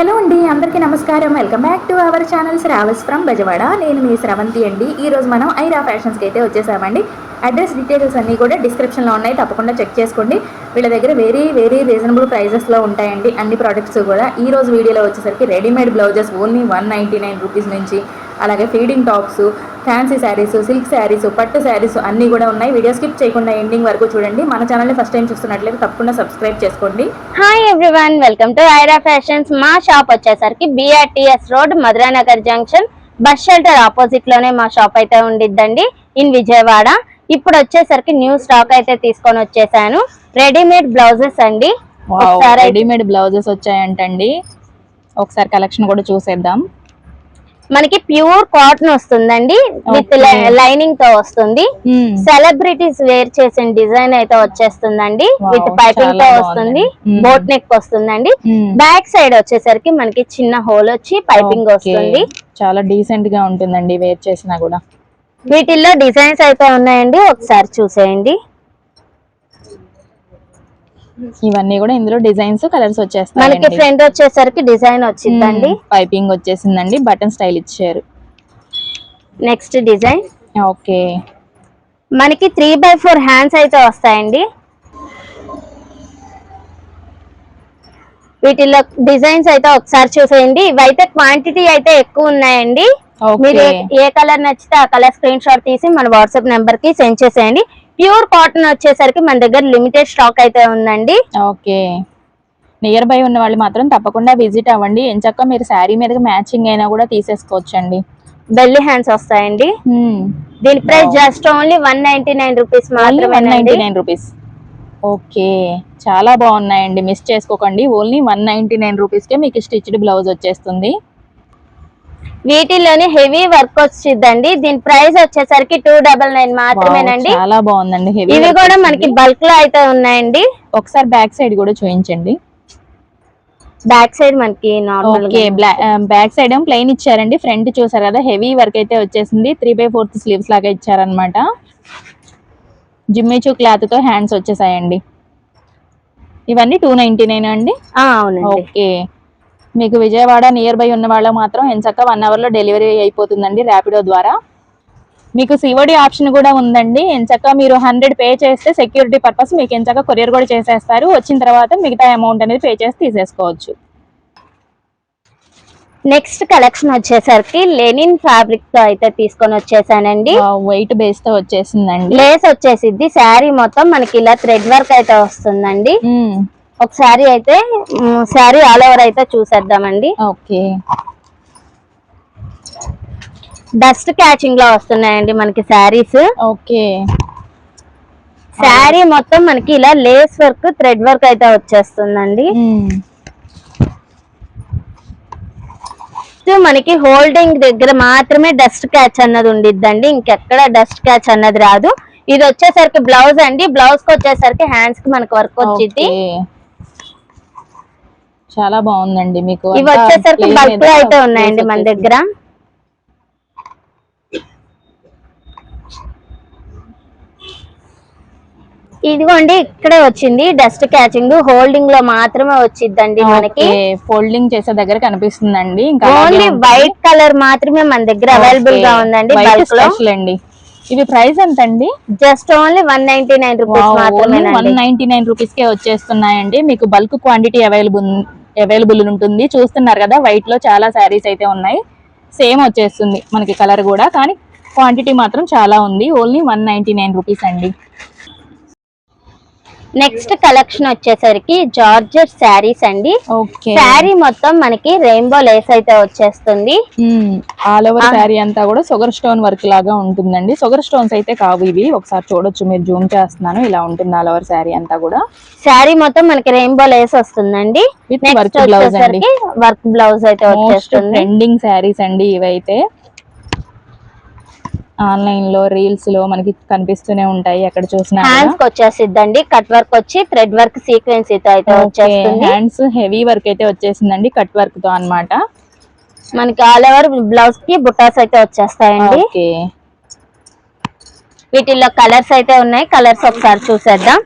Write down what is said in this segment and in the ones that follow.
Hello అండి, అందరికీ నమస్కారం. Welcome back to our channel Shravas from Bezawada. నేను మీ శ్రవంతి అండి. ఈరోజు మనం ఐరా ఫ్యాషన్స్కి అయితే వచ్చేసామండి. అడ్రస్ డీటెయిల్స్ అన్నీ కూడా డిస్క్రిప్షన్లో ఉన్నాయి, తప్పకుండా చెక్ చేసుకోండి. వీళ్ళ దగ్గర వెరీ రీజనబుల్ ప్రైజెస్లో ఉంటాయండి అన్ని ప్రోడక్ట్స్ కూడా. ఈ రోజు వీడియోలో వచ్చేసరికి రెడీమేడ్ బ్లౌజెస్ ఓన్లీ 199 రూపీస్ నుంచి, అలాగే feeding tops, fancy saris, silk saris, పట్టు శారీస్ అన్నీ కూడా ఉన్నాయి. వీడియో స్కిప్ చేయకుండా ఎండింగ్ వరకు చూడండి. మన ఛానల్ని ఫస్ట్ టైం చూస్తున్నట్లయితే తప్పకుండా సబ్స్క్రైబ్ చేసుకోండి. Hi everyone, welcome to Aira fashions. మా షాప్ వచ్చేసరికి BRTS road, Madhuranagar junction, bus shelter opposite లోనే మా షాప్ అయితే ఉండిద్దండి ఇన్ విజయవాడ. ఇప్పుడు వచ్చేసరికి న్యూ స్టాక్ అయితే తీసుకొని వచ్చేసాను. రెడీమేడ్ బ్లౌజెస్ అండి. రెడీమేడ్ బ్లౌజెస్ వచ్చాయంటండి. ఒకసారి కలెక్షన్ కూడా చూసేద్దాం. మనకి ప్యూర్ కాటన్ వస్తుందండి, విత్ లైనింగ్ తో వస్తుంది. సెలబ్రిటీస్ వేర్ చేసిన డిజైన్ అయితే వచ్చేస్తుందండి, విత్ పైపింగ్ తో వస్తుంది. బోట్ నెక్ వస్తుందండి. బ్యాక్ సైడ్ వచ్చేసరికి మనకి చిన్న హోల్ వచ్చి పైపింగ్ వస్తుంది. చాలా డీసెంట్ గా ఉంటుందండి వేర్ చేసినా కూడా. వీటిల్లో డిజైన్స్ అయితే ఉన్నాయండి, ఒకసారి చూసేయండి. ఇవన్నీ కూడా ఇందులో డిజైన్స్, కలర్స్ వచ్చేస్తాయి. మనకి ఫ్రంట్ వచ్చేసరికి డిజైన్ వచ్చిందండి, పైపింగ్ వచ్చేసిందండి, బటన్ స్టైల్ ఇచ్చారు. నెక్స్ట్ డిజైన్ ఓకే, మనకి 3/4 హ్యాండ్స్ అయితే వస్తాయండి. వీటిలో డిజైన్స్ అయితే ఒకసారి చూసేయండి. ఇవైతే క్వాంటిటీ అయితే ఎక్కువ ఉన్నాయండి. మీరు ఏ కలర్ నచ్చితే ఆ కలర్ స్క్రీన్ షాట్ తీసి మన వాట్సాప్ నెంబర్ కి సెండ్ చేసేయండి. ప్యూర్ కాటన్ వచ్చేసరికి మన దగ్గర లిమిటెడ్ స్టాక్ అయితే ఉందండి. ఓకే, నియర్ బై ఉన్న వాళ్ళు మాత్రం తప్పకుండా విజిట్ అవ్వండి. ఎంచక్క మీరు శారీ మీదకి మ్యాచింగ్ అయినా కూడా తీసేసుకోవచ్చండి. బెల్లి హ్యాండ్స్ వస్తాయండి. దీని ప్రైస్ జస్ట్ ఓన్లీ 199 రూపీస్ మాత్రమే. 199 రూపీస్. ఓకే, చాలా బాగున్నాయండి, మిస్ చేసుకోకండి. ఓన్లీ 199 రూపీస్ కే మీకు స్టిచ్డ్ బ్లౌజ్ వచ్చేస్తుంది. వీటిలోనే హెవీ వర్క్ వచ్చిందండి. దీని ప్రైస్ వచ్చేసరికి 299 మాత్రమేనండి. చాలా బాగుందండి. ఇవి కూడా మనకి బల్క్ లో అయితే ఉన్నాయండి. ఒకసారి బ్యాక్ సైడ్ కూడా చూపించండి. బ్యాక్ సైడ్ మనకి నార్మల్ బ్యాక్ సైడ్ ఏమో ప్లెయిన్ ఇచ్చారండి. ఫ్రంట్ చూసారు కదా, హెవీ వర్క్ అయితే వచ్చేసింది. 3/4 స్లీవ్స్ లాగా ఇచ్చారనమాట. జిమ్మిచూ క్లాత్ తో హ్యాండ్స్ వచ్చేసాయండి. ఇవన్నీ 299 అండి. అవునండి. ఓకే, మీకు విజయవాడ నియర్ బై ఉన్న వాళ్ళు మాత్రం ఎంచక్క 1 అవర్ లో డెలివరీ అయిపోతుందండి ర్యాపిడో ద్వారా. మీకు సిఓడి ఆప్షన్ కూడా ఉందండి. ఎంచక్క మీరు 100 పే చేస్తే సెక్యూరిటీ పర్పస్ మీకు ఎంచక్క కొరియర్ కూడా చేసేస్తారు. వచ్చిన తర్వాత మిగతా అమౌంట్ అనేది పే చేసి తీసేసుకోవచ్చు. నెక్స్ట్ కలెక్షన్ వచ్చేసరికి లెనిన్ ఫ్యాబ్రిక్ తో అయితే తీసుకొని వచ్చేసానండి. వెయిట్ బేస్ తో వచ్చేసిందండి. లేస్ వచ్చేసిద్ది. శారీ మొత్తం మనకి ఇలా థ్రెడ్ వర్క్ అయితే వస్తుందండి. ఒకసారి అయితే శారీ ఆల్ ఓవర్ అయితే చూసేద్దామండి. ఓకే, డస్ట్ క్యాచింగ్ లో వస్తున్నాయండి మనకి శారీస్. ఓకే, శారీ మొత్తం మనకి ఇలా లేస్ వర్క్, థ్రెడ్ వర్క్ అయితే వచ్చేస్తుందండి. మనకి హోల్డింగ్ దగ్గర మాత్రమే డస్ట్ క్యాచ్ అన్నది ఉండిద్దండి, ఇంకెక్కడ డస్ట్ క్యాచ్ అన్నది రాదు. ఇది వచ్చేసరికి బ్లౌజ్ అండి. బ్లౌజ్ కి వచ్చేసరికి హ్యాండ్స్ కి మనకి వర్క్ వచ్చింది. చాలా బాగుందండి. మీకు ఇవి వచ్చేసరికి బల్క్ లో అయితే ఉన్నాయండి మన దగ్గర. ఇదిగోండి, ఇక్కడే వచ్చింది డస్ట్ క్యాచింగ్. హోల్డింగ్ లో మాత్రమే వచ్చిందండి మనకి. ఫోల్డింగ్ చేసే దగ్గర కనిపిస్తుందండి. ఓన్లీ వైట్ కలర్ మాత్రమే మన దగ్గర అవైలబుల్ గా ఉందండి బల్క్ లో. ఇవి ప్రైస్ ఎంత అండి? జస్ట్ ఓన్లీ 199 రూపీస్ మాత్రమే. 199 రూపీస్ కే వచ్చేస్తున్నాయండి. మీకు బల్క్ క్వాంటిటీ అవైలబుల్ ఉంటుంది. చూస్తున్నారు కదా, వైట్ లో చాలా శారీస్ అయితే ఉన్నాయి. సేమ్ వచ్చేస్తుంది మనకి కలర్ కూడా, కానీ క్వాంటిటీ మాత్రం చాలా ఉంది. ఓన్లీ 199 రూపీస్ అండి. నెక్స్ట్ కలెక్షన్ వచ్చేసరికి జార్జెట్ శారీస్ అండి. శారీ మొత్తం మనకి రెయిన్బో లేస్ అయితే వచ్చేస్తుంది. ఆల్ ఓవర్ శారీ అంతా కూడా షుగర్ స్టోన్ వర్క్ లాగా ఉంటుందండి. షుగర్ స్టోన్స్ అయితే కావు ఇవి, ఒకసారి చూడొచ్చు, మీరు జూమ్ చేస్తున్నాను. ఇలా ఉంటుంది ఆల్ ఓవర్ శారీ అంతా కూడా. శారీ మొత్తం మనకి రెయిన్బో లేస్ వస్తుందండి. వర్క్ బ్లౌజ్ అండి. వర్క్ బ్లౌజ్ అయితే వచ్చేస్తుంది. ట్రెండింగ్ శారీస్ అండి ఇవైతే. ఆన్లైన్ లో, రీల్స్ లో మనకి కనిపిస్తూనే ఉంటాయి, ఎక్కడ చూసినా. హ్యాండ్స్ కి వచ్చేసిద్దండి కట్ వర్క్ వచ్చి, థ్రెడ్ వర్క్ సీక్వెన్స్ అయితే వచ్చేస్తుంది. హ్యాండ్స్ హెవీ వర్క్ అయితే వచ్చేసిందండి, కట్ వర్క్ తో అన్నమాట. మనకి ఆల్ ఓవర్ బ్లౌజ్ కి బుట్టాస్ అయితే వచ్చేస్తాయండి. వీటిల్లో కలర్స్ అయితే ఉన్నాయి. కలర్స్ ఒకసారి చూసేద్దాం.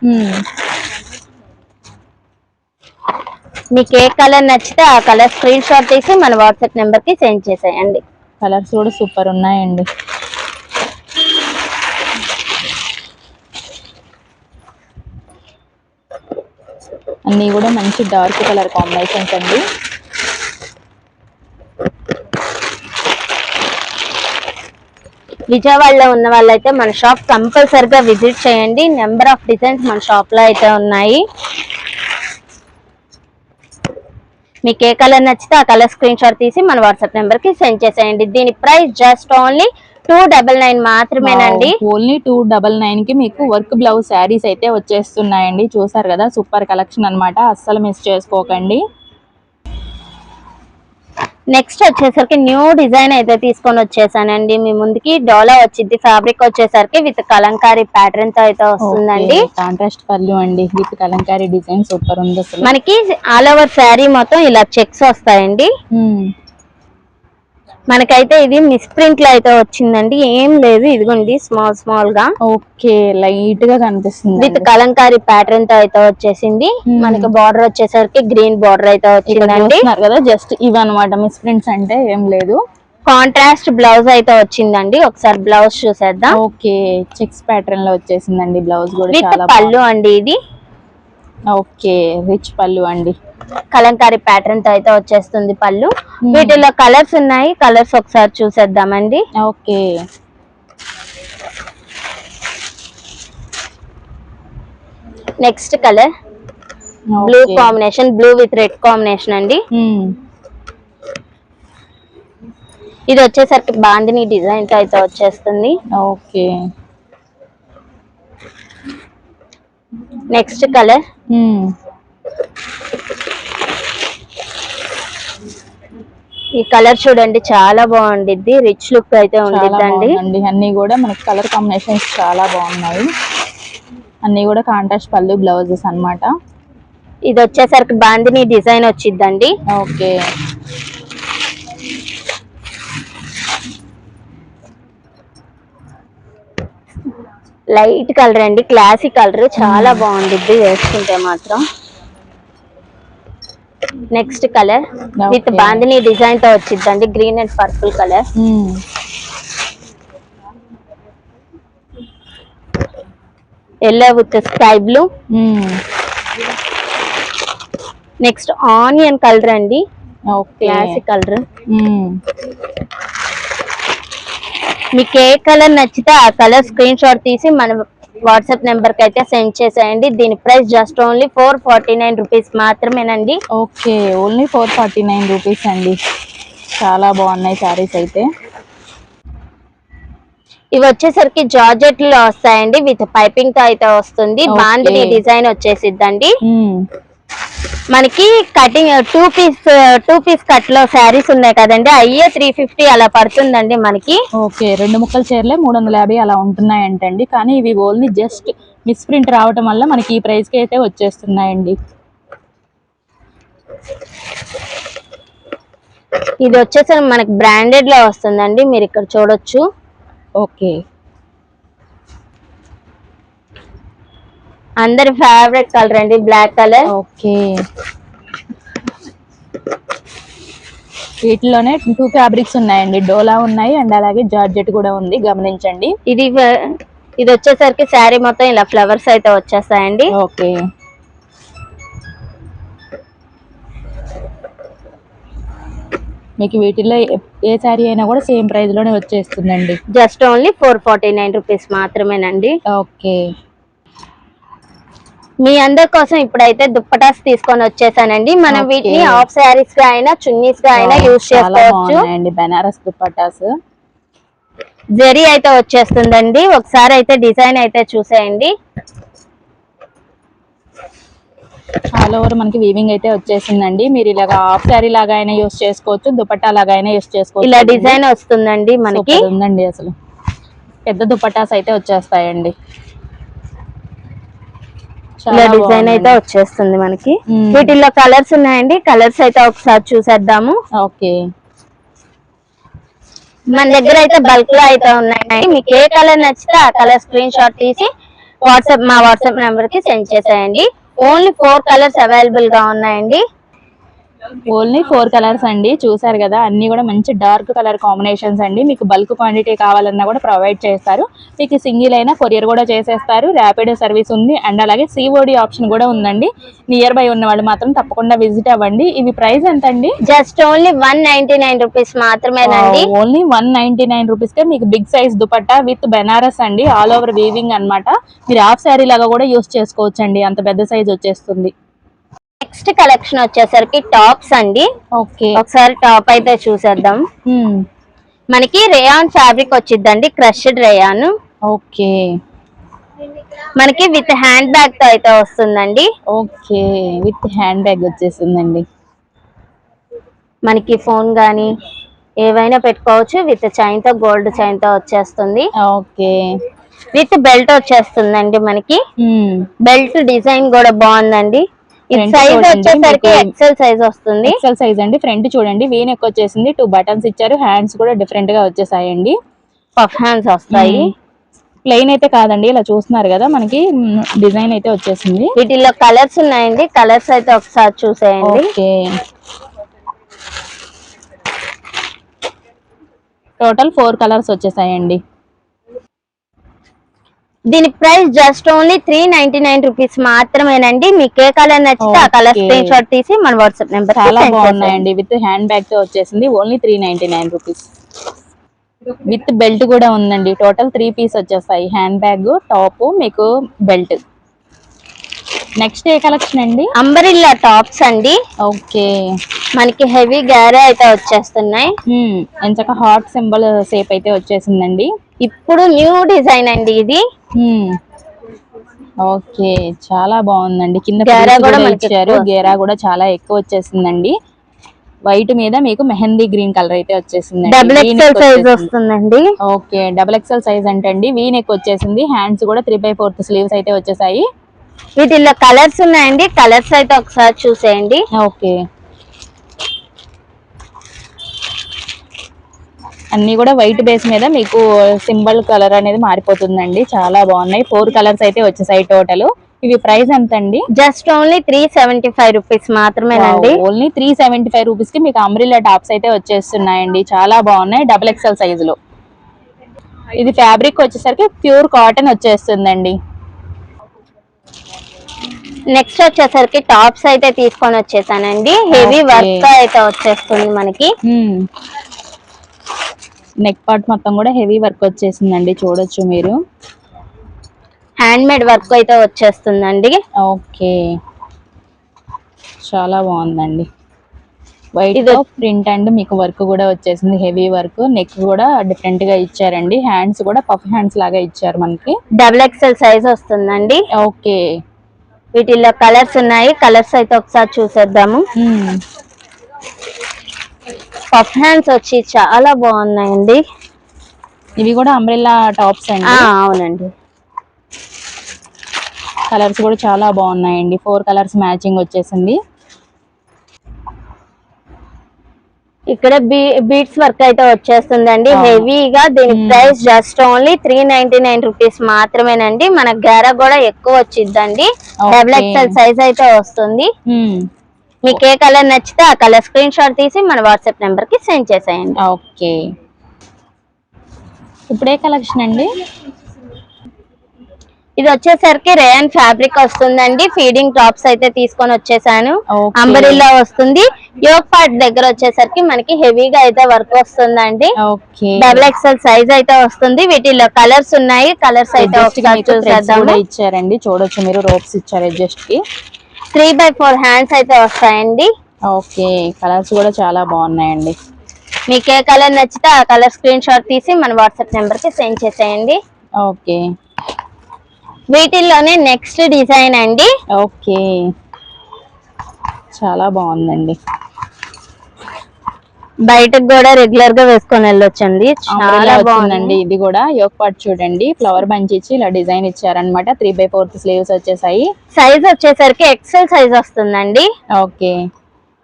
మీకు ఏ కలర్ నచ్చితే ఆ కలర్ స్క్రీన్ షాట్ తీసి మన వాట్సాప్ నెంబర్ కి సెండ్ చేసేయండి. కలర్స్ కూడా సూపర్ ఉన్నాయండి. అన్నీ కూడా మంచి డార్క్ కలర్ కాంబినేషన్స్ అండి. విజయవాడలో ఉన్న వాళ్ళైతే మన షాప్ కంపల్సరిగా విజిట్ చేయండి. నెంబర్ ఆఫ్ డిజైన్స్ మన షాప్ లో అయితే ఉన్నాయి. మీకు ఏ కలర్ నచ్చితే ఆ కలర్ స్క్రీన్ షాట్ తీసి మన వాట్సాప్ నెంబర్ కి సెండ్ చేసేయండి. దీని ప్రైస్ జస్ట్ ఓన్లీ 299 మాత్రమేనండి. ఓన్లీ 299 కి మీకు వర్క్ బ్లౌజ్ శారీస్ అయితే వచ్చేస్తున్నాయండి. చూసారు కదా, సూపర్ కలెక్షన్ అన్నమాట, అస్సలు మిస్ చేసుకోకండి. నెక్స్ట్ వచ్చేసరికి న్యూ డిజైన్ అయితే తీసుకొని వచ్చేసానండి మీ ముందుకి. డోలా వచ్చింది, ఫ్యాబ్రిక్ వచ్చేసరికి విత్ కలంకారీ ప్యాటర్న్ తో అయితే వస్తుందండి. కాంట్రాస్ట్ పళ్ళు అండి విత్ కలంకారీ డిజైన్ సూపర్ ఉంది అసలు. మనకి ఆల్ ఓవర్ శారీ మొత్తం ఇలా చెక్స్ వస్తాయండి. మనకైతే ఇది మిస్ ప్రింట్ లో అయితే వచ్చిందండి, ఏం లేదు, ఇదిగోండి స్మాల్ స్మాల్ గా. ఓకే, లైట్ గా కనిపిస్తుంది విత్ కలంకారీ ప్యాటర్న్ తో అయితే వచ్చేసింది. మనకి బార్డర్ వచ్చేసరికి గ్రీన్ బార్డర్ అయితే వచ్చిందండి కదా. జస్ట్ ఇవి అన్నమాట మిస్ ప్రింట్స్ అంటే, ఏం లేదు. కాంట్రాస్ట్ బ్లౌజ్ అయితే వచ్చిందండి. ఒకసారి బ్లౌజ్ చూసేద్దాం. ఓకే, చెక్స్ ప్యాటర్న్ లో వచ్చేసిందండి బ్లౌజ్ కూడా. విత్ చాలా పళ్ళు అండి ఇది. ఓకే, రిచ్ పళ్ళు అండి, కలంకారీ ప్యాటర్న్ తో అయితే వచ్చేస్తుంది పళ్ళు. వీటిలో కలర్స్ ఉన్నాయి, కలర్స్ ఒకసారి చూసేద్దామండి. Okay, next colour blue combination, blue with red combination అండి. ఇది వచ్చేసరికి బాందిని డిజైన్ తో అయితే వచ్చేస్తుంది. ఓకే, నెక్స్ట్ కలర్ ఈ కలర్ చూడండి, చాలా బాగుండిద్ది, రిచ్ లుక్ అయితే ఉండిద్దండి. అన్ని కూడా మనకి కలర్ కాంబినేషన్స్ చాలా బాగున్నాయి. అన్ని కూడా కాంట్రాస్ట్ పళ్ళు బ్లౌజెస్ అన్నమాట. ఇది వచ్చేసరికి బాందిని డిజైన్ వచ్చిద్దండి. ఓకే, లైట్ కలర్ అండి, క్లాసిక్ కలర్, చాలా బాగుండిద్ది వేసుకుంటే మాత్రం. Next colour with bandhani design తో వచ్చిద్దండి, green and purple colour. Yellow with sky blue. Next onion colour అండి, క్లాసిక్ కలర్. మీకు ఏ కలర్ నచ్చితే ఆ కలర్ స్క్రీన్ షాట్ తీసి మన వాట్సాప్ నెంబర్ కి అయితే సెండ్ చేసేయండి. దీని ప్రైస్ జస్ట్ ఓన్లీ 449 రూపీస్ మాత్రమేనండి. ఓకే, ఓన్లీ 449 రూపీస్ అండి. చాలా బాగున్నాయి సారీస్ అయితే. ఇవి వచ్చేసరికి జార్జెట్ లో వస్తాయండి, విత్ పైపింగ్ తో అయితే వస్తుంది. బాందిని డిజైన్ వచ్చేసిద్దండి. మనకి కటింగ్ టూ పీస్ కట్ లో శారీస్ ఉన్నాయి కదండి, అయ్యే 350 అలా పడుతుందండి మనకి. ఓకే, 2 ముక్కల చీరలే 350 అలా ఉంటున్నాయంటండి. కానీ ఇవి ఓన్లీ జస్ట్ మిస్ ప్రింట్ రావటం వల్ల మనకి ఈ ప్రైస్ కి అయితే వచ్చేస్తున్నాయండి. ఇది వచ్చేసరికి మనకి బ్రాండెడ్ లో వస్తుందండి, మీరు ఇక్కడ చూడొచ్చు. ఓకే, అందరి ఫేవరెట్ కలర్ అండి, బ్లాక్ కలర్. ఓకే, వీటిలోనే 2 ఫ్యాబ్రిక్స్ ఉన్నాయండి, డోలా ఉన్నాయి అండ్ అలాగే జార్జెట్ కూడా ఉంది, గమనించండి. ఇది వచ్చేసరికి శారీ మొత్తం ఇలా ఫ్లవర్స్ అయితే వచ్చేస్తాయండి. ఓకే, మీకు వీటిలో ఏ శారీ అయినా కూడా సేమ్ ప్రైస్ లోనే వచ్చేస్తుందండి. జస్ట్ ఓన్లీ 449 రూపీస్ మాత్రమేనండి. ఓకే, మీ అందరి కోసం ఇప్పుడైతే దుప్పటాస్ తీసుకొని వచ్చేసానండి. మనం వీటిని హాఫ్ శారీస్ గా అయినా చున్నీస్ గా అయినా యూజ్ చేసుకోవచ్చు. బెనారస్ దుప్పటాస్ జరీ అయితే వచ్చేస్తుందండి. ఒకసారి అయితే డిజైన్ అయితే చూసేయండి. ఆల్ ఓవర్ మనకి వీవింగ్ అయితే వచ్చేసిందండి. మీరు ఇలాగా హాఫ్ శారీ లాగా అయినా యూజ్ చేసుకోవచ్చు, దుపట్టా లాగా అయినా యూజ్ చేసుకోవచ్చు. ఇలా డిజైన్ వస్తుందండి మనకి. ఉందండి అసలు పెద్ద దుపట్టాస్ అయితే వచ్చేస్తాయండి. ఇలా డిజైన్ అయితే వచ్చేస్తుంది మనకి. వీటిల్లో కలర్స్ ఉన్నాయండి, కలర్స్ అయితే ఒకసారి చూసేద్దాము. ఓకే, మన దగ్గర అయితే బల్క్ లో అయితే ఉన్నాయి. మీకు ఏ కలర్ నచ్చితే ఆ కలర్ స్క్రీన్ షాట్ తీసి మా వాట్సాప్ నెంబర్ కి సెండ్ చేసేయండి. ఓన్లీ 4 కలర్స్ అవైలబుల్ గా ఉన్నాయండి. ఓన్లీ 4 కలర్స్ అండి, చూసారు కదా అన్ని కూడా మంచి డార్క్ కలర్ కాంబినేషన్స్ అండి. మీకు బల్క్ క్వాంటిటీ కావాలన్నా కూడా ప్రొవైడ్ చేస్తారు. మీకు సింగిల్ అయినా కొరియర్ కూడా చేసేస్తారు. ర్యాపిడో సర్వీస్ ఉంది అండ్ అలాగే సిఓడి ఆప్షన్ కూడా ఉందండి. నియర్ బై ఉన్న వాళ్ళు మాత్రం తప్పకుండా విజిట్ అవ్వండి. ఇవి ప్రైస్ ఎంత అండి? జస్ట్ ఓన్లీ 199 రూపీస్ మాత్రమేనండి. ఓన్లీ 199 రూపీస్ కే మీకు big size dupatta with Banaras అండి, ఆల్ ఓవర్ వీవింగ్ అన్నమాట. మీరు హాఫ్ శారీ లాగా కూడా యూస్ చేసుకోవచ్చు అండి, అంత పెద్ద సైజ్ వచ్చేస్తుంది. నెక్స్ట్ కలెక్షన్ వచ్చేసరికి టాప్స్ అండి. ఓకే, ఒకసారి టాప్ అయితే చూసేద్దాం. మనకి రేయాన్ ఫ్యాబ్రిక్ వచ్చిందండి, క్రష్డ్ రేయాన్. ఓకే, మనకి విత్ హ్యాండ్ బ్యాగ్ తో అయితే వస్తుందండి. ఓకే, విత్ హ్యాండ్ బ్యాగ్ వచ్చేసిందండి. మనకి ఫోన్ గానీ ఏవైనా పెట్టుకోవచ్చు. విత్ చైన్ తో, గోల్డ్ చైన్ తో వచ్చేస్తుంది. ఓకే, విత్ బెల్ట్ వచ్చేస్తుందండి. మనకి బెల్ట్ డిజైన్ కూడా బాగుందండి. ఇది సైజ్ వచ్చేసరికి ఎక్సెల్ సైజ్ వస్తుంది. ఎక్సెల్ సైజ్ అండి. ఫ్రంట్ చూడండి వీ నెక్ వచ్చేసింది, 2 బటన్స్ ఇచ్చారు. హ్యాండ్స్ కూడా డిఫరెంట్ గా వచ్చేసాయండి, పఫ్ హ్యాండ్స్ వస్తాయి. ప్లెయిన్ అయితే కాదండి, ఇలా చూస్తున్నారు కదా మనకి డిజైన్ అయితే వచ్చేసింది. వీటిల్లో కలర్స్ ఉన్నాయండి, కలర్స్ అయితే ఒకసారి చూసేయండి. ఓకే, టోటల్ 4 కలర్స్ వచ్చేసాయండి. దీని ప్రైస్ జస్ట్ ఓన్లీ 399 రూపీస్ మాత్రమేనండి. మీకు ఏ కలర్ నచ్చితే ఆ కలర్ స్క్రీన్ షాట్ తీసి మన వాట్సాప్ నెంబర్ చాలా బాగున్నాయండి. విత్ హ్యాండ్ బ్యాగ్ తో వచ్చేసింది, ఓన్లీ 399 రూపీస్. విత్ బెల్ట్ కూడా ఉందండి. టోటల్ 3 పీస్ వచ్చేస్తాయి, హ్యాండ్ బ్యాగ్, టాప్, మీకు బెల్ట్. నెక్స్ట్ ఏ కలెక్షన్ అండి? అంబరిల్లా టాప్స్ అండి. ఓకే, మనకి హెవీ గ్యారే అయితే వచ్చేస్తున్నాయి. ఎంచక హార్ట్ సింబల్ షేప్ అయితే వచ్చేసిందండి. ఇప్పుడు న్యూ డిజైన్ అండి ఇది. ఓకే, చాలా బాగుందండి. కింద గేరా కూడా ఇచ్చారు, గేరా కూడా చాలా ఎక్కువ వచ్చేసిందండి. వైట్ మీద మీకు మెహందీ గ్రీన్ కలర్ అయితే వచ్చేసింది. డబుల్ ఎక్సెల్ సైజ్ వస్తుందండి. ఓకే, డబుల్ ఎక్సెల్ సైజ్ అంటే అండి. వీ నెక్ వచ్చేసింది, హ్యాండ్స్ కూడా 3/4 స్లీవ్స్ అయితే వచ్చేసాయి. వీటిల్లో కలర్స్ ఉన్నాయండి, కలర్స్ అయితే ఒకసారి చూసేయండి. ఓకే, అన్ని కూడా వైట్ బేస్ మీద మీకు సింబల్ కలర్ అనేది మారిపోతుందండి. చాలా బాగున్నాయి. 4 కలర్స్ అయితే వచ్చేసాయి టోటల్. ఇవి ప్రైస్ ఎంత అండి? జస్ట్ ఓన్లీ 375 రూపీస్ మాత్రమేనండి. ఓన్లీ 375 రూపీస్ కి మీకు అంబ్రిల్లా టాప్స్ అయితే వచ్చేస్తున్నాయండి. చాలా బాగున్నాయి, డబుల్ ఎక్సెల్ సైజ్ లో. ఇది ఫ్యాబ్రిక్ వచ్చేసరికి ప్యూర్ కాటన్ వచ్చేస్తుందండి. నెక్స్ట్ వచ్చేసరికి టాప్స్ అయితే తీసుకొని వచ్చేసానండి. హెవీ వర్క్ అయితే వచ్చేస్తుంది మనకి. నెక్ పార్ట్ మొత్తం కూడా హెవీ వర్క్ వచ్చేసిందండి, చూడొచ్చు మీరు. హ్యాండ్ మేడ్ వర్క్ అయితే వచ్చేస్తుందండి. ఓకే, చాలా బాగుందండి. వైట్ ప్రింట్ అండ్ మీకు వర్క్ కూడా వచ్చేసింది, హెవీ వర్క్. నెక్ కూడా డిఫరెంట్ గా ఇచ్చారండి. హ్యాండ్స్ కూడా పఫ్ హ్యాండ్స్ లాగా ఇచ్చారు మనకి. డబుల్ ఎక్సెల్ సైజ్ వస్తుందండి. ఓకే, వీటిల్లో కలర్స్ ఉన్నాయి, కలర్స్ అయితే ఒకసారి చూసేద్దాము. పఫ్ హ్యాండ్స్ వచ్చి చాలా బాగున్నాయండి. ఇవి కూడా అంబ్రెల్లా టాప్స్ అండి. అవునండి, కలర్స్ కూడా చాలా బాగున్నాయండి. 4 కలర్స్ మ్యాచింగ్ వచ్చేసింది. ఇక్కడ బీట్స్ వర్క్ అయితే వచ్చేస్తుందండి హెవీగా. దీని ప్రైస్ జస్ట్ ఓన్లీ 399 రూపీస్ మాత్రమేనండి. మన గేరా కూడా ఎక్కువ వచ్చిందండి. డబుల్ ఎక్సెల్ సైజ్ అయితే వస్తుంది. మీకు ఏ కలర్ నచ్చితే ఆ కలర్ స్క్రీన్ షాట్ తీసి మన వాట్సాప్ నెంబర్ కి సెండ్ చేసేయండి. ఓకే, ఇప్పుడే కలెక్షన్ అండి. ఇది వచ్చేసరికి రేయన్ ఫ్యాబ్రిక్ వస్తుందండి. ఫీడింగ్ టాప్స్ అయితే తీసుకొని వచ్చేసాను. అంబరిల్లా వస్తుంది. యోక్ పార్ట్ దగ్గర వచ్చేసరికి మనకి హెవీగా అయితే వర్క్ వస్తుందండి. డబుల్ ఎక్సెల్ సైజ్ అయితే వస్తుంది. వీటిల్లో కలర్స్ ఉన్నాయి, కలర్స్ అయితే ఇచ్చారండి, చూడొచ్చు మీరు. రోప్స్ ఇచ్చారు అడ్జస్ట్ కి. 3/4 హ్యాండ్స్ అయితే వస్తాయండి. ఓకే, కలర్స్ కూడా చాలా బాగున్నాయండి. మీకు ఏ కలర్ నచ్చితే ఆ కలర్ స్క్రీన్ షాట్ తీసి మన వాట్సాప్ నెంబర్ కి సెండ్ చేసేయండి. ఓకే, వీటిల్లోనే నెక్స్ట్ డిజైన్ అండి. ఓకే, చాలా బాగుందండి. బయటకు కూడా రెగ్యులర్ గా వేసుకొని వెళ్ళొచ్చండి, చాలా బాగుందండి. ఇది కూడా యోక్ పార్ట్ చూడండి, ఫ్లవర్ బంచ్ ఇచ్చి ఇలా డిజైన్ ఇచ్చారనమాట. 3/4 స్లీవ్స్ వచ్చేసాయి. సైజ్ వచ్చేసరికి ఎక్సెల్ సైజ్ వస్తుందండి. ఓకే,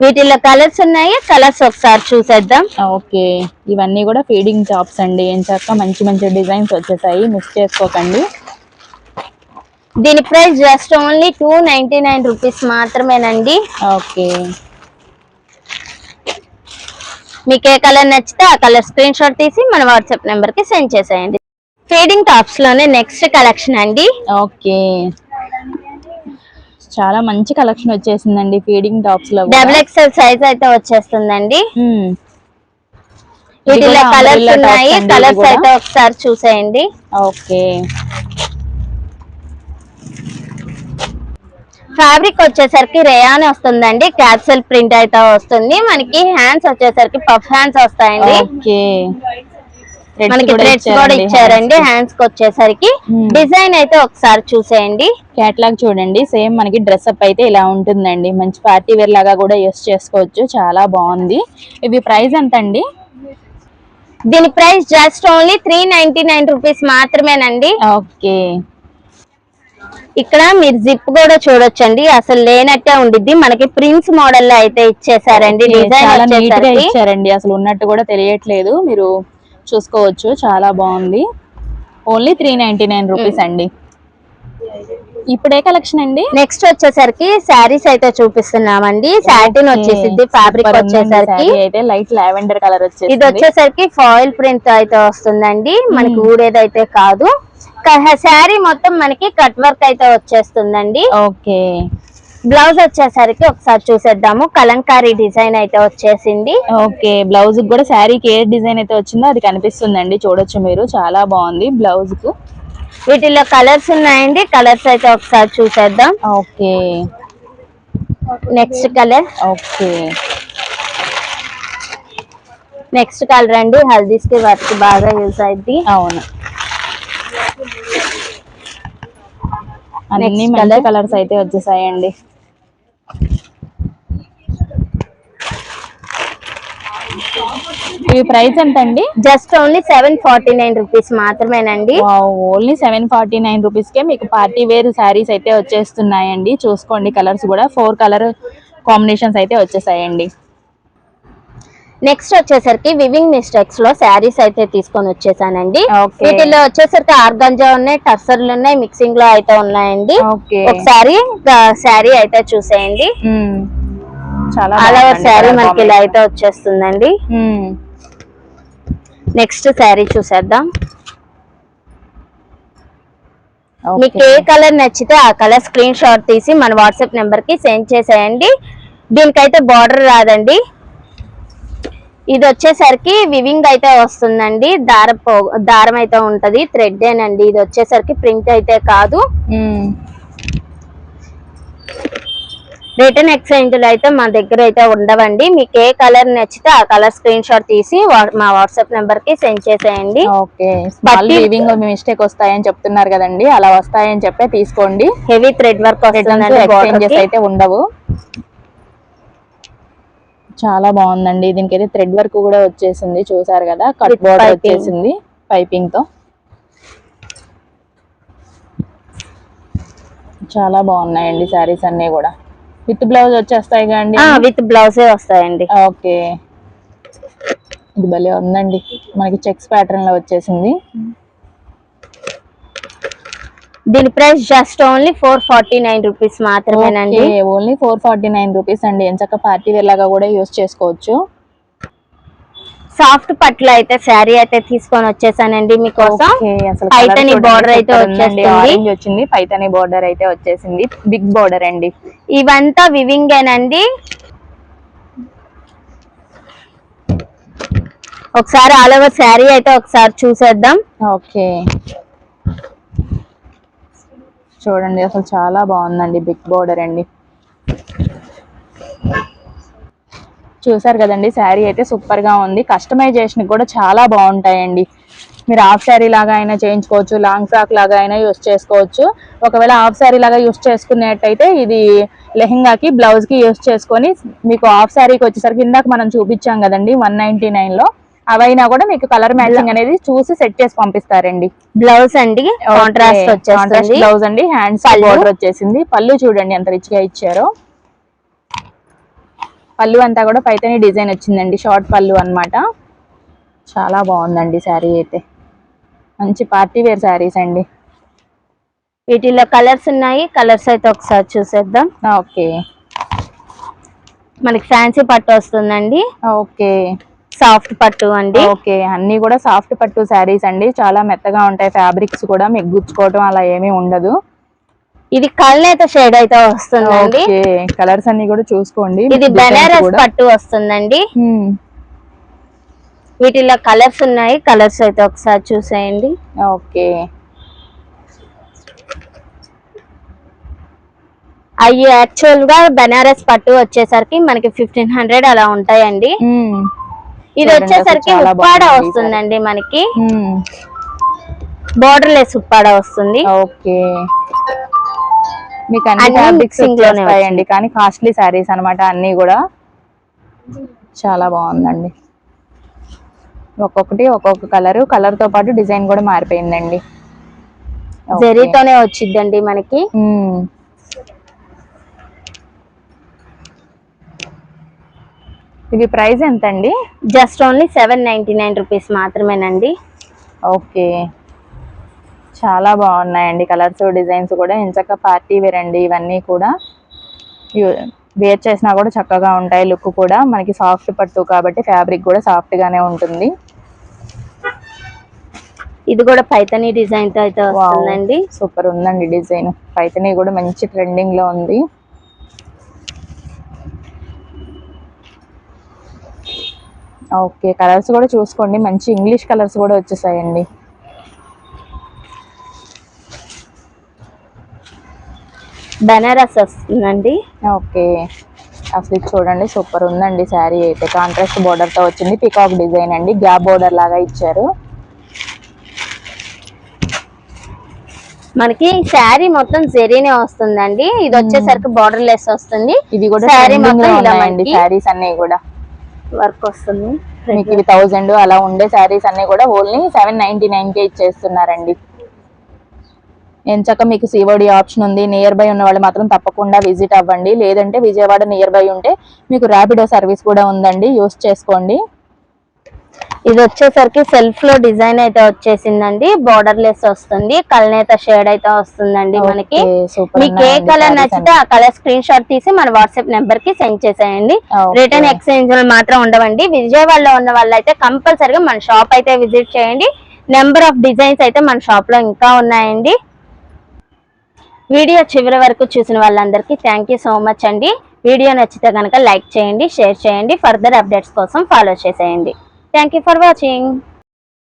వీటిలో కలర్స్ ఉన్నాయి, కలర్స్ ఒకసారి చూసేద్దాం. ఓకే, ఇవన్నీ కూడా ఫీడింగ్ టాప్స్ అండి. ఏం చక్క మంచి మంచి డిజైన్స్ వచ్చేసాయి, మిస్ చేసుకోకండి. దీని ప్రైస్ జస్ట్ ఓన్లీ 299 రూపీస్ మాత్రమేనండి. ఓకే, మీకు ఏ కలర్ నచ్చితే ఆ కలర్ స్క్రీన్ షాట్ తీసి మన వాట్సాప్ నెంబర్ కి సెండ్ చేసేయండి. ఫీడింగ్ టాప్స్ లోనే నెక్స్ట్ కలెక్షన్ అండి. ఓకే, చాలా మంచి కలెక్షన్ వచ్చేసిందండి ఫీడింగ్ టాప్స్ లో. XXL సైజ్ అయితే వచ్చేస్తుందండి. వీటిలో కలర్స్ ఉన్నాయి, కలర్స్ అయితే ఒకసారి చూసేయండి. ఓకే, ఫ్యాబ్రిక్ వచ్చేసరికి రేయాన్ వస్తుందండి, క్యాప్సూల్ ప్రింట్ అయితే వస్తుంది. మనకి హ్యాండ్స్ వచ్చేసరికి పఫ్ హ్యాండ్స్ వస్తాయండి. ఓకే, మనకి థ్రెడ్స్ కూడా ఇచ్చారండి హ్యాండ్స్ కి వచ్చేసరికి. డిజైన్ అయితే ఒకసారి చూసేయండి. కేటలాగ్ చూడండి, సేమ్ మనకి డ్రెస్ అప్ అయితే ఇలా ఉంటుందండి. మంచి పార్టీ వేర్ లాగా కూడా యూస్ చేసుకోవచ్చు, చాలా బాగుంది. ఇవి ప్రైస్ ఎంత అండి? దీని ప్రైస్ జస్ట్ ఓన్లీ 399 రూపీస్ మాత్రమేనండి. ఓకే, ఇక్కడ మీరు జిప్ కూడా చూడొచ్చండి, అసలు లేనట్టే ఉండిద్ది. మనకి ప్రిన్స్ మోడల్ లో అయితే ఇచ్చేసారండి. డిజైన్ ఇచ్చారండి, అసలు ఉన్నట్టు కూడా తెలియట్లేదు. మీరు చూసుకోవచ్చు, చాలా బాగుంది. ఓన్లీ 399 రూపీస్ అండి. ఇప్పుడే కలెక్షన్ అండి. నెక్స్ట్ వచ్చేసరికి శారీస్ అయితే చూపిస్తున్నామండి. సాటిన్ వచ్చేసింది, ఫ్యాబ్రిక్ వచ్చేసరికి అయితే లైట్ లావెండర్ కలర్ వచ్చేసి, ఇది వచ్చేసరికి ఫాయిల్ ప్రింట్ అయితే వస్తుందండి. మనకి ఊడేదైతే కాదు. శారీ మొత్తం మనకి కట్ వర్క్ అయితే వచ్చేస్తుందండి. ఓకే, బ్లౌజ్ వచ్చేసరికి ఒకసారి చూసేద్దాము. కలంకారీ డిజైన్ అయితే వచ్చేసింది. ఓకే, బ్లౌజ్ కూడా శారీకి ఏ డిజైన్ అయితే వచ్చిందో అది కనిపిస్తుందండి, చూడొచ్చు మీరు. చాలా బాగుంది బ్లౌజ్ కు. వీటిలో కలర్స్ ఉన్నాయండి, కలర్స్ అయితే ఒకసారి చూసేద్దాం. Okay, next colour. Okay, next colour అండి, హల్దీస్ కి వర్క్ బాగా యూజ్ అయింది. అవును, అన్ని మంచి కలర్స్ అయితే వచ్చేసాయండి. ఈ ప్రైస్ ఎంత అండి? జస్ట్ ఓన్లీ 749 రూపీస్ మాత్రమేనండి. ఓన్లీ 749 రూపీస్ కే మీకు పార్టీ వేర్ శారీస్ అయితే వచ్చేస్తున్నాయండి. చూసుకోండి, కలర్స్ కూడా 4 కలర్ కాంబినేషన్స్ అయితే వచ్చేసాయండి. నెక్స్ట్ వచ్చేసరికి వివింగ్ మిస్టేక్స్ లో శారీస్ అయితే తీసుకొని వచ్చేసానండి. వీటిలో వచ్చేసరికి ఆర్గంజా ఉన్నాయి, టర్సర్లు ఉన్నాయి, మిక్సింగ్ లో అయితే ఉన్నాయండి. ఒకసారి శారీ అయితే చూసేయండి. చాలా ఆల్ ఓవర్ శారీ మనకి ఇలా అయితే వచ్చేస్తుందండి. నెక్స్ట్ శారీ చూసేద్దాం. మీకు ఏ కలర్ నచ్చితే ఆ కలర్ స్క్రీన్ షాట్ తీసి మన వాట్సాప్ నెంబర్ కి సెండ్ చేసేయండి. దీనికైతే బార్డర్ రాదండి. ఇది వచ్చేసరికి వివింగ్ అయితే వస్తుందండి, దారం అయితే ఉంటది, థ్రెడ్ ఏనండి. ఇది వచ్చేసరికి ప్రింట్ అయితే కాదు. రిటర్న్ ఎక్స్చేంజ్ అయితే మా దగ్గర అయితే ఉండవండి. మీకు ఏ కలర్ నచ్చితే ఆ కలర్ స్క్రీన్ షాట్ తీసి మా వాట్సాప్ నెంబర్ కి సెండ్ చేసేయండి. ఓకే, వివింగ్ మిస్టేక్ వస్తాయని చెప్తున్నారు కదండి, అలా వస్తాయని చెప్పే తీసుకోండి. హెవీ థ్రెడ్ వర్క్ ఎక్స్చేంజెస్ అయితే ఉండవు. చాలా బాగుందండి. దీనికి అయితే థ్రెడ్ వర్క్ కూడా వచ్చేసింది, చూసారు కదా. కట్ బోర్డర్ వచ్చేసింది పైపింగ్ తో. చాలా బాగున్నాయండి శారీస్ అన్ని కూడా. విత్ బ్లౌజ్ వచ్చేస్తాయి కదండి? విత్ బ్లౌజే వస్తాయండి. ఓకే, ఇది భలే ఉందండి, మనకి చెక్స్ ప్యాటర్న్ లో వచ్చేసింది. దీని ప్రైస్ జస్ట్ ఓన్లీ 449 రూపీస్ మాత్రమేనండి. ఓన్లీ 449 రూపీస్ అండి. ఎంచక్క పార్టీ వేర్ లాగా కూడా యూస్ చేసుకోవచ్చు. సాఫ్ట్ పట్లు అయితే శారీ అయితే తీసుకొని వచ్చేసానండి మీకోసం. పైతని బార్డర్ అయితే వచ్చింది, పైతని బార్డర్ అయితే వచ్చేసింది, బిగ్ బార్డర్ అండి. ఇవంతా వివింగ్ ఏనండి. ఒకసారి ఆల్ ఓవర్ శారీ అయితే ఒకసారి చూసేద్దాం. ఓకే, చూడండి, అసలు చాలా బాగుందండి, బిగ్ బార్డర్ అండి. చూసారు కదండి, శారీ అయితే సూపర్ గా ఉంది. కస్టమైజేషన్ కూడా చాలా బాగుంటాయండి. మీరు హాఫ్ శారీ లాగా అయినా చేయించుకోవచ్చు, లాంగ్ ఫ్రాక్ లాగా అయినా యూస్ చేసుకోవచ్చు. ఒకవేళ హాఫ్ శారీ లాగా యూస్ చేసుకునేట్టయితే ఇది లెహంగాకి బ్లౌజ్ కి యూస్ చేసుకొని మీకు హాఫ్ శారీకి వచ్చేసరికి ఇందాక మనం చూపించాం కదండి 199 లో, అవైనా కూడా మీకు కలర్ మ్యాచింగ్ అనేది చూసి సెట్ చేసి పంపిస్తారండి. బ్లౌజ్ అండి కాంట్రాస్ట్ బ్లౌజ్ అండి, హ్యాండ్స్ బోర్డర్ వచ్చేసింది. పళ్ళు చూడండి ఎంత రిచ్ గా ఇచ్చారో. పళ్ళు అంతా కూడా పైతని డిజైన్ వచ్చిందండి, షార్ట్ పళ్ళు అన్నమాట. చాలా బాగుందండి శారీ అయితే, మంచి పార్టీ వేర్ శారీస్ అండి. వీటిలో కలర్స్ ఉన్నాయి, కలర్స్ అయితే ఒకసారి చూసేద్దాం. ఓకే, మనకి ఫ్యాన్సీ పట్టు వస్తుందండి. ఓకే, సాఫ్ట్ పట్టు అండి. ఓకే, అన్ని కూడా సాఫ్ట్ పట్టు శారీస్ అండి. చాలా మెత్తగా ఉంటాయి ఫ్యాబ్రిక్స్ కూడా, మీకు గుచ్చుకోవటం అలా ఏమీ ఉండదు. ఇది కల్నేత షేడ్ అయితే వస్తుందండి. కలర్స్ అన్ని కూడా చూసుకోండి. ఇది బెనారస్ పట్టు వస్తుందండి. వీటిలో కలర్స్ ఉన్నాయి, కలర్స్ అయితే ఒకసారి చూసేయండి. ఓకే, అవి యాక్చువల్ గా బెనారస్ పట్టు వచ్చేసరికి మనకి 1500 అలా ఉంటాయండి. ఇది వచ్చేసరికి ఉప్పాడ వస్తుందండి మనకి, బోర్డర్ లెస్ ఉప్పాడ వస్తుంది. ఓకే, మీకు అన్ని ఫ్యాబ్రిక్స్ వచ్చేస్తాయండి, కానీ కాస్ట్లీ శారీస్ అన్నమాట అన్ని కూడా. చాలా బాగుందండి, ఒక్కొక్కటి ఒక్కొక్క కలర్ తో పాటు డిజైన్ కూడా మారిపోయిందండి. జరీతోనే వచ్చిందండి మనకి. ఇది ప్రైస్ ఎంత అండి? జస్ట్ ఓన్లీ 799 రూపీస్ మాత్రమేనండి. ఓకే, చాలా బాగున్నాయండి కలర్స్ డిజైన్స్ కూడా. ఎంచక్క పార్టీ వేర్ అండి ఇవన్నీ కూడా. వేర్ చేసినా కూడా చక్కగా ఉంటాయి, లుక్ కూడా. మనకి సాఫ్ట్ పట్టు కాబట్టి ఫ్యాబ్రిక్ కూడా సాఫ్ట్ గానే ఉంటుంది. ఇది కూడా పైతనీ డిజైన్ తో అయితే వస్తుందండి. సూపర్ ఉందండి డిజైన్. పైతనీ కూడా మంచి ట్రెండింగ్ లో ఉంది. ఓకే, కలర్స్ కూడా చూసుకోండి, మంచి ఇంగ్లీష్ కలర్స్ కూడా వచ్చేసాయండి. బెనారస్ వస్తుందండి. ఓకే, అసలు చూడండి సూపర్ ఉందండి శారీ అయితే. కాంట్రాస్ట్ బోర్డర్ తో వచ్చింది, పికాక్ డిజైన్ అండి, గ్యాప్ బోర్డర్ లాగా ఇచ్చారు. మనకి శారీ మొత్తం జరీనే వస్తుందండి. ఇది వచ్చేసరికి బోర్డర్ లెస్ వస్తుంది. ఇది కూడా శారీ మొత్తం ఇలా శారీస్ అన్ని కూడా వర్క్ వస్తుంది. మీకు ఇవి 1000 అలా ఉండే శారీస్ అన్ని కూడా ఓన్లీ 799 కే ఇచ్చేస్తున్నారండి. ఎంచక్క మీకు సిఓడి ఆప్షన్ ఉంది. నియర్ బై ఉన్న వాళ్ళు మాత్రం తప్పకుండా విజిట్ అవ్వండి. లేదంటే విజయవాడ నియర్ బై ఉంటే మీకు ర్యాపిడో సర్వీస్ కూడా ఉందండి, యూస్ చేసుకోండి. ఇది వచ్చేసరికి సెల్ఫ్ లో డిజైన్ అయితే వచ్చేసిందండి, బోర్డర్ లెస్ వస్తుంది, కల్నేత షేడ్ అయితే వస్తుందండి మనకి. మీకు ఏ కలర్ నచ్చితే ఆ కలర్ స్క్రీన్ షాట్ తీసి మన వాట్సాప్ నెంబర్ కి సెండ్ చేసేయండి. రిటర్న్ ఎక్స్చేంజ్ మాత్రం ఉండవండి. విజయవాడలో ఉన్న వాళ్ళు అయితే కంపల్సరిగా మన షాప్ అయితే విజిట్ చేయండి. నెంబర్ ఆఫ్ డిజైన్స్ అయితే మన షాప్ లో ఇంకా ఉన్నాయండి. వీడియో చివరి వరకు చూసిన వాళ్ళందరికీ థ్యాంక్ యూ సో మచ్ అండి. వీడియో నచ్చితే కనుక లైక్ చేయండి, షేర్ చేయండి. ఫర్దర్ అప్డేట్స్ కోసం ఫాలో చేసేయండి. Thank you for watching.